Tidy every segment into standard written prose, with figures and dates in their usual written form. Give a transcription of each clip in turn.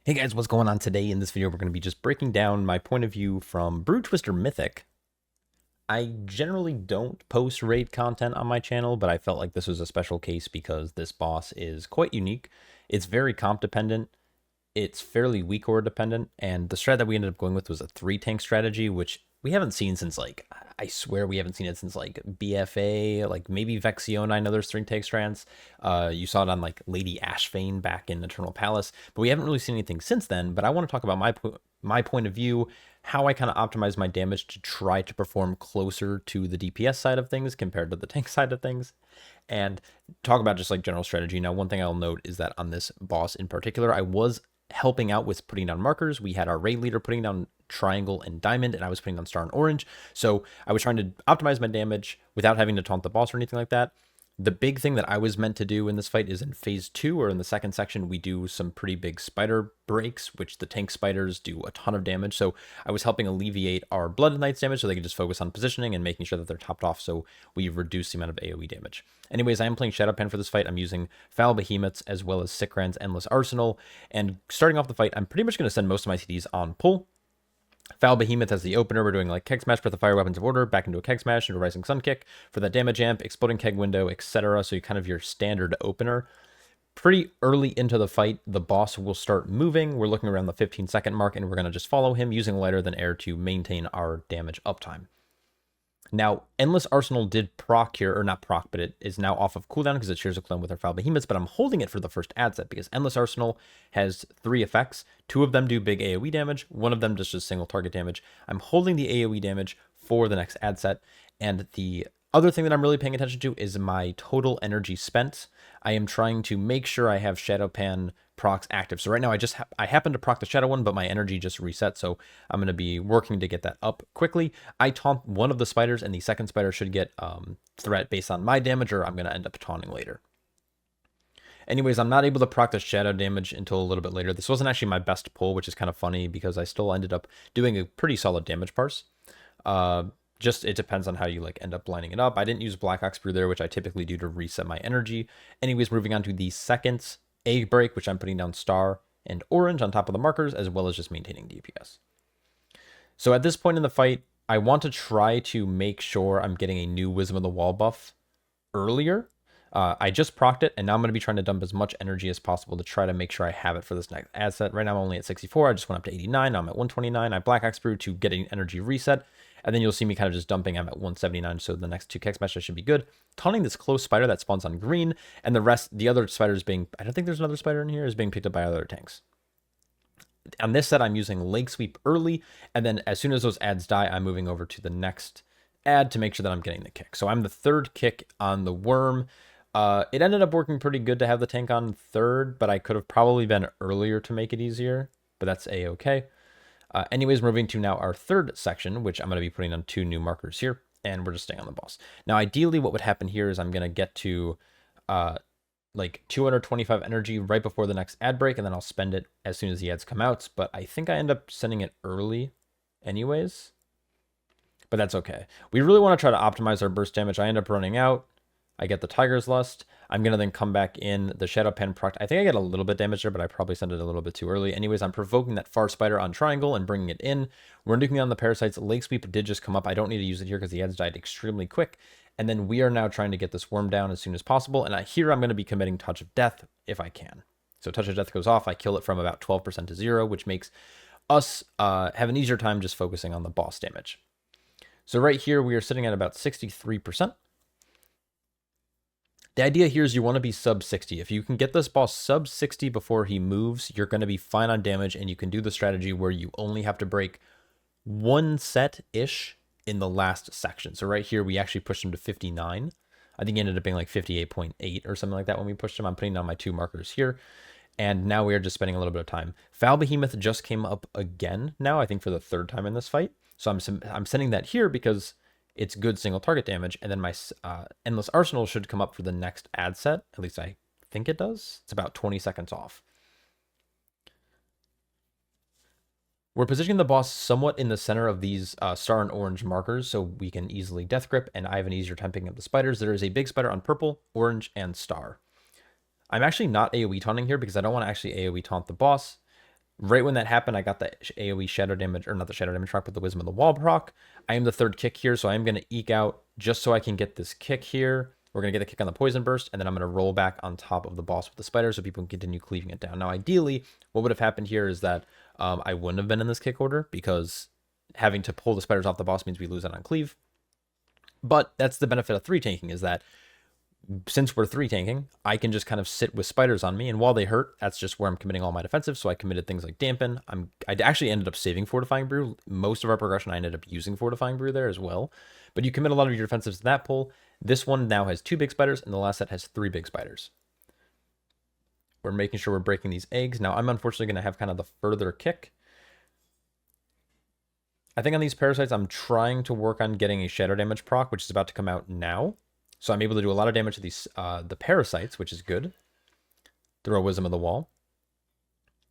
Hey guys, what's going on today? In this video, we're going to be just breaking down my point of view from Broodtwister Mythic. I generally don't post raid content on my channel, but I felt like this was a special case because this boss is quite unique. It's very comp dependent. It's fairly weak ore dependent, and the strat that we ended up going with was a 3-tank strategy, which we haven't seen since, like, I swear we haven't seen it since, like, BFA, like, maybe Vexiona. I know there's 3-tank strats. You saw it on, like, Lady Ashvane back in Eternal Palace, but we haven't really seen anything since then. But I want to talk about my point of view, how I kind of optimize my damage to try to perform closer to the DPS side of things compared to the tank side of things, and talk about just, like, general strategy. Now, one thing I'll note is that on this boss in particular, I was helping out with putting down markers. We had our raid leader putting down triangle and diamond, and I was putting down star and orange. So I was trying to optimize my damage without having to taunt the boss or anything like that. The big thing that I was meant to do in this fight is in phase 2, or in the second section, we do some pretty big spider breaks, which the tank spiders do a ton of damage. So I was helping alleviate our Blood Knights damage so they could just focus on positioning and making sure that they're topped off so we reduce the amount of AoE damage. Anyways, I am playing Shado-pan for this fight. I'm using Foul Behemoths as well as Sikran's Endless Arsenal. And starting off the fight, I'm pretty much going to send most of my CDs on pull. Foul Behemoth as the opener. We're doing like Keg Smash, Breath of Fire, Weapons of Order, back into a Keg Smash, into a Rising Sun Kick for that damage amp, Exploding Keg Window, etc. So you kind of your standard opener. Pretty early into the fight, the boss will start moving. We're looking around the 15-second mark, and we're going to just follow him using Lighter Than Air to maintain our damage uptime. Now, Endless Arsenal did proc here, or not proc, but it is now off of cooldown because it shares a clone with our Foul Behemoths, but I'm holding it for the first ad set because Endless Arsenal has 3 effects. 2 of them do big AoE damage, 1 of them just single target damage. I'm holding the AoE damage for the next ad set, and the other thing that I'm really paying attention to is my total energy spent. I am trying to make sure I have Shado-pan procs active. So right now I happen to proc the Shadow one, but my energy just reset. So I'm going to be working to get that up quickly. I taunt one of the spiders, and the second spider should get threat based on my damage, or I'm going to end up taunting later. Anyways, I'm not able to proc the shadow damage until a little bit later. This wasn't actually my best pull, which is kind of funny because I still ended up doing a pretty solid damage parse. Just it depends on how you like end up lining it up. I didn't use Black Ox Brew there, which I typically do to reset my energy. Anyways, moving on to the second egg break, which I'm putting down star and orange on top of the markers, as well as just maintaining DPS. So at this point in the fight, I want to try to make sure I'm getting a new Wisdom of the Wall buff earlier. I just procced it, and now I'm going to be trying to dump as much energy as possible to try to make sure I have it for this next ad set. Right now I'm only at 64. I just went up to 89. Now I'm at 129. I Black Ox Brew to get an energy reset. And then you'll see me kind of just dumping. I'm at 179, so the next 2 Keg Smashes should be good. Taunting this close spider that spawns on green, and the other spiders being, I don't think there's another spider in here, is being picked up by other tanks. On this set, I'm using Leg Sweep early, and then as soon as those ads die, I'm moving over to the next ad to make sure that I'm getting the kick. So I'm the 3rd kick on the worm. It ended up working pretty good to have the tank on 3rd, but I could have probably been earlier to make it easier, but that's a-okay. Anyways, moving to now our 3rd section, which I'm going to be putting on 2 new markers here, and we're just staying on the boss. Now, ideally, what would happen here is I'm going to get to like 225 energy right before the next ad break, and then I'll spend it as soon as the ads come out, but I think I end up sending it early anyways, but that's okay. We really want to try to optimize our burst damage. I end up running out. I get the Tiger's Lust. I'm going to then come back in the Shado-pan proc. I think I get a little bit damage there, but I probably sent it a little bit too early. Anyways, I'm provoking that far spider on triangle and bringing it in. We're nuking on the parasites. Leg Sweep did just come up. I don't need to use it here because the ads died extremely quick. And then we are now trying to get this worm down as soon as possible. And here I'm going to be committing Touch of Death if I can. So Touch of Death goes off. I kill it from about 12% to 0, which makes us have an easier time just focusing on the boss damage. So right here, we are sitting at about 63%. The idea here is you want to be sub 60. If you can get this boss sub 60 before he moves, you're going to be fine on damage, and you can do the strategy where you only have to break 1 set-ish in the last section. So right here, we actually pushed him to 59. I think he ended up being like 58.8 or something like that when we pushed him. I'm putting down my 2 markers here. And now we are just spending a little bit of time. Foul Behemoth just came up again now, I think for the 3rd time in this fight. So I'm sending that here because it's good single target damage, and then my Endless Arsenal should come up for the next ad set. At least I think it does. It's about 20 seconds off. We're positioning the boss somewhat in the center of these star and orange markers so we can easily death grip, and I have an easier time picking up the spiders. There is a big spider on purple, orange, and star. I'm actually not AoE taunting here because I don't want to actually AoE taunt the boss. Right when that happened, I got the AoE shadow damage, or not the shadow damage proc, but the Wisdom of the Wall proc. I am the third kick here, so I am going to eke out just so I can get this kick here. We're going to get the kick on the Poison Burst, and then I'm going to roll back on top of the boss with the spider so people can continue cleaving it down. Now, ideally, what would have happened here is that I wouldn't have been in this kick order, because having to pull the spiders off the boss means we lose out on cleave. But that's the benefit of 3 tanking, is that since we're 3 tanking, I can just kind of sit with spiders on me, and while they hurt, that's just where I'm committing all my defensive. So I committed things like Dampen. I actually ended up saving Fortifying Brew. Most of our progression, I ended up using Fortifying Brew there as well. But you commit a lot of your defensives to that pull. This one now has 2 big spiders, and the last set has 3 big spiders. We're making sure we're breaking these eggs. Now, I'm unfortunately going to have kind of the further kick. I think on these parasites, I'm trying to work on getting a shadow damage proc, which is about to come out now. So I'm able to do a lot of damage to these the parasites, which is good. Throw a Wisdom of the Wall.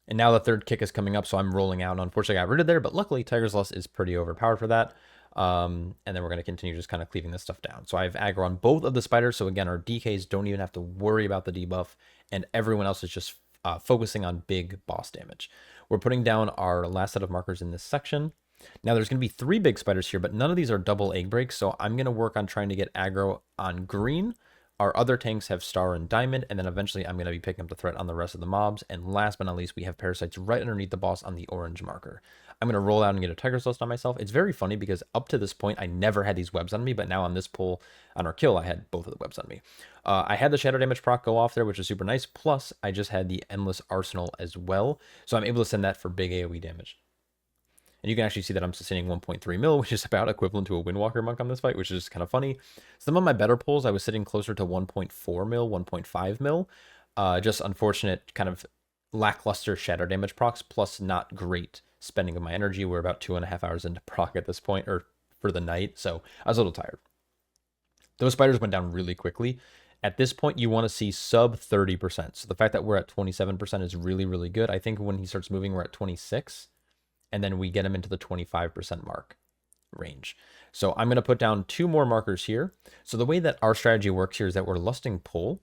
And now the third kick is coming up, so I'm rolling out. Unfortunately, I got rid of there, but luckily Tiger's Lust is pretty overpowered for that. And then we're going to continue just kind of cleaving this stuff down. So I have aggro on both of the spiders, so again, our DKs don't even have to worry about the debuff, and everyone else is just focusing on big boss damage. We're putting down our last set of markers in this section. Now there's going to be 3 big spiders here, but none of these are double egg breaks, so I'm going to work on trying to get aggro on green. Our other tanks have star and diamond, and then eventually I'm going to be picking up the threat on the rest of the mobs. And last but not least, we have parasites right underneath the boss on the orange marker. I'm going to roll out and get a Tiger's Lust on myself. It's very funny because up to this point, I never had these webs on me, but now on this pull, on our kill, I had both of the webs on me. I had the shadow damage proc go off there, which is super nice. Plus, I just had the Endless Arsenal as well, so I'm able to send that for big AoE damage. And you can actually see that I'm sustaining 1.3 mil, which is about equivalent to a Windwalker monk on this fight, which is kind of funny. Some of my better pulls, I was sitting closer to 1.4 mil, 1.5 mil. Just unfortunate kind of lackluster shadow damage procs, plus not great spending of my energy. We're about 2.5 hours into proc at this point, or for the night, so I was a little tired. Those spiders went down really quickly. At this point, you want to see sub 30%. So the fact that we're at 27% is really, really good. I think when he starts moving, we're at 26%. And then we get him into the 25% mark range. So I'm going to put down 2 more markers here. So the way that our strategy works here is that we're lusting pull.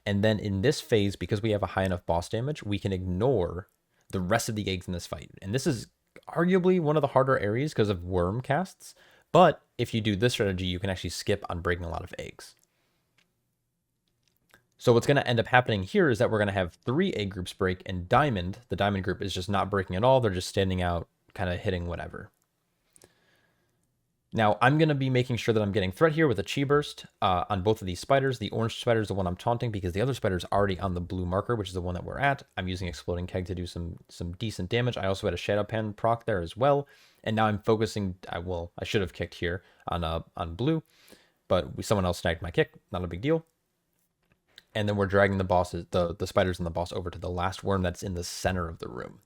And then in this phase, because we have a high enough boss damage, we can ignore the rest of the eggs in this fight. And this is arguably one of the harder areas because of worm casts. But if you do this strategy, you can actually skip on breaking a lot of eggs. So what's going to end up happening here is that we're going to have 3 egg groups break, and diamond, the diamond group, is just not breaking at all. They're just standing out, kind of hitting whatever. Now, I'm going to be making sure that I'm getting threat here with a Chi Burst on both of these spiders. The orange spider is the one I'm taunting because the other spider is already on the blue marker, which is the one that we're at. I'm using Exploding Keg to do some decent damage. I also had a Shado-pan proc there as well. And now I'm focusing, I should have kicked here on blue, but someone else snagged my kick. Not a big deal. And then we're dragging the spiders and the boss over to the last worm that's in the center of the room.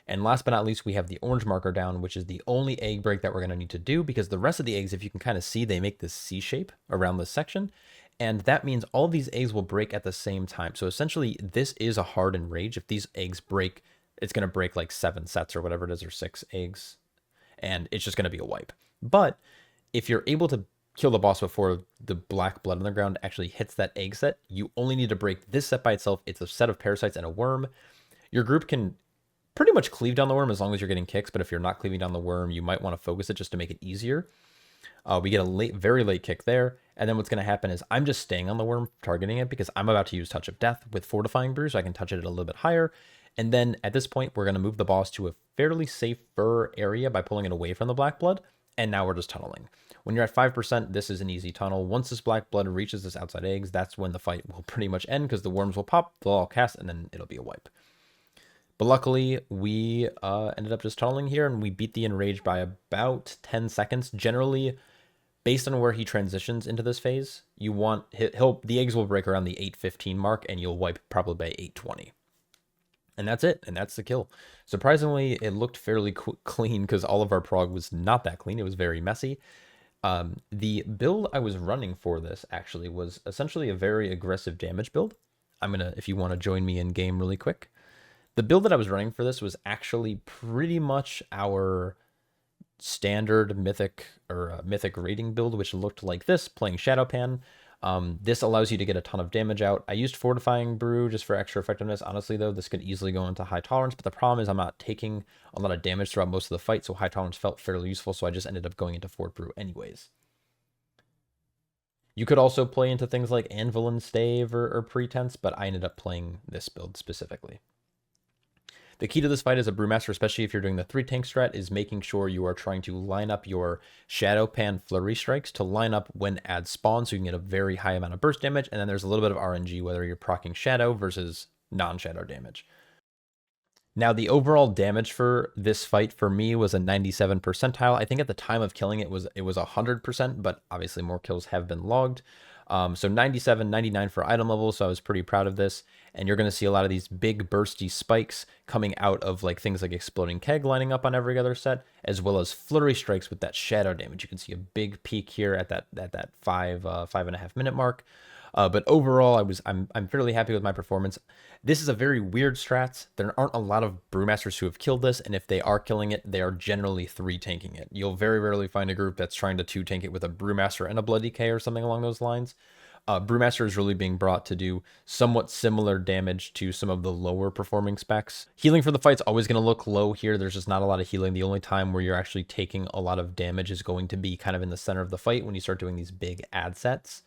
And last but not least, we have the orange marker down, which is the only egg break that we're going to need to do, because the rest of the eggs, if you can kind of see, they make this C shape around this section. And that means all these eggs will break at the same time. So essentially, this is a hardened rage. If these eggs break, it's going to break like 7 sets or whatever it is, or 6 eggs. And it's just going to be a wipe. But if you're able to kill the boss before the black blood on the ground actually hits that egg set, you only need to break this set by itself. It's a set of parasites and a worm. Your group can pretty much cleave down the worm as long as you're getting kicks, but if you're not cleaving down the worm, you might want to focus it just to make it easier. We get a very late kick there, and then what's going to happen is I'm just staying on the worm, targeting it, because I'm about to use Touch of Death with Fortifying Brew, so I can touch it a little bit higher. And then at this point, we're going to move the boss to a fairly safer area by pulling it away from the black blood, and now we're just tunneling. When you're at 5%, this is an easy tunnel. Once this black blood reaches this outside eggs, that's when the fight will pretty much end, because the worms will pop, they'll all cast, and then it'll be a wipe. But luckily, we ended up just tunneling here, and we beat the Enraged by about 10 seconds. Generally, based on where he transitions into this phase, you want the eggs will break around the 8:15 mark, and you'll wipe probably by 8:20. And that's it, and that's the kill. Surprisingly, it looked fairly clean, because all of our prog was not that clean. It was very messy. The build I was running for this actually was essentially a very aggressive damage build. If you want to join me in game really quick. The build that I was running for this was actually pretty much our standard mythic rating build, which looked like this, playing Shado-pan. This allows you to get a ton of damage out. I used Fortifying Brew just for extra effectiveness. Honestly, though, this could easily go into High Tolerance, but the problem is I'm not taking a lot of damage throughout most of the fight, so High Tolerance felt fairly useful, so I just ended up going into Fort Brew anyways. You could also play into things like Anvil and Stave or Pretense, but I ended up playing this build specifically. The key to this fight as a Brewmaster, especially if you're doing the 3-tank strat, is making sure you are trying to line up your Shado-pan Flurry Strikes to line up when ads spawn so you can get a very high amount of burst damage, and then there's a little bit of RNG whether you're proccing Shadow versus non-Shadow damage. Now, the overall damage for this fight for me was a 97 percentile. I think at the time of killing it was 100%, but obviously more kills have been logged. So 97, 99 for item level, so I was pretty proud of this. And you're going to see a lot of these big bursty spikes coming out of like things like Exploding Keg lining up on every other set, as well as Flurry Strikes with that Shadow damage. You can see a big peak here at that 5.5 minute mark. But overall, I'm fairly happy with my performance. This is a very weird strat. There aren't a lot of Brewmasters who have killed this, and if they are killing it, they are generally 3-tanking it. You'll very rarely find a group that's trying to 2-tank it with a Brewmaster and a Blood Decay or something along those lines. Brewmaster is really being brought to do somewhat similar damage to some of the lower performing specs. Healing for the fight's always going to look low here. There's just not a lot of healing. The only time where you're actually taking a lot of damage is going to be kind of in the center of the fight when you start doing these big ad sets.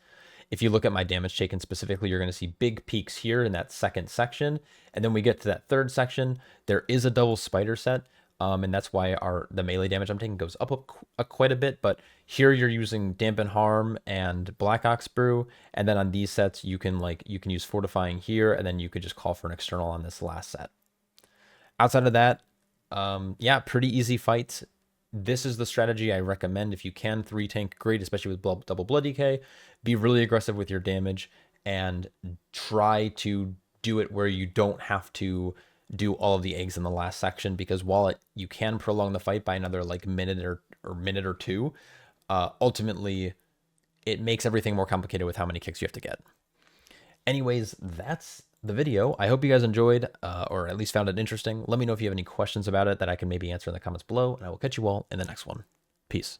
If you look at my damage taken specifically, you're going to see big peaks here in that second section. And then we get to that third section. There is a double spider set. And that's why the melee damage I'm taking goes up quite a bit. But here you're using Dampen Harm and Black Ox Brew. And then on these sets, you can use Fortifying here. And then you could just call for an external on this last set. Outside of that, yeah, pretty easy fights. This is the strategy I recommend if you can 3-tank, great, especially with double Blood Decay. Be really aggressive with your damage and try to do it where you don't have to do all of the eggs in the last section, because while you can prolong the fight by another like minute or two, ultimately it makes everything more complicated with how many kicks you have to get. Anyways, that's the video. I hope you guys enjoyed, or at least found it interesting. Let me know if you have any questions about it that I can maybe answer in the comments below, and I will catch you all in the next one. Peace.